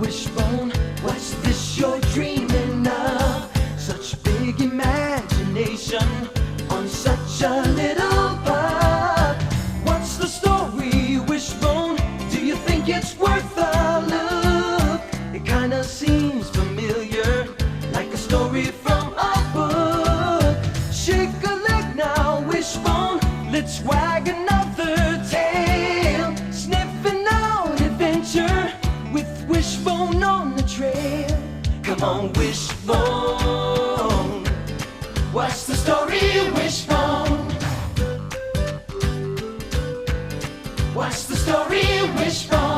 Wishbone, what's this you're dreaming of? Such big imagination on such a little part. What's the story, Wishbone? Do you think it's worth a look? It kinda seems familiar, like a story from a book. Shake a leg now, Wishbone, let's wag another tail. Sniffing out adventure with Wishbone on the trail. Come on, Wishbone, what's the story, Wishbone? What's the story, Wishbone?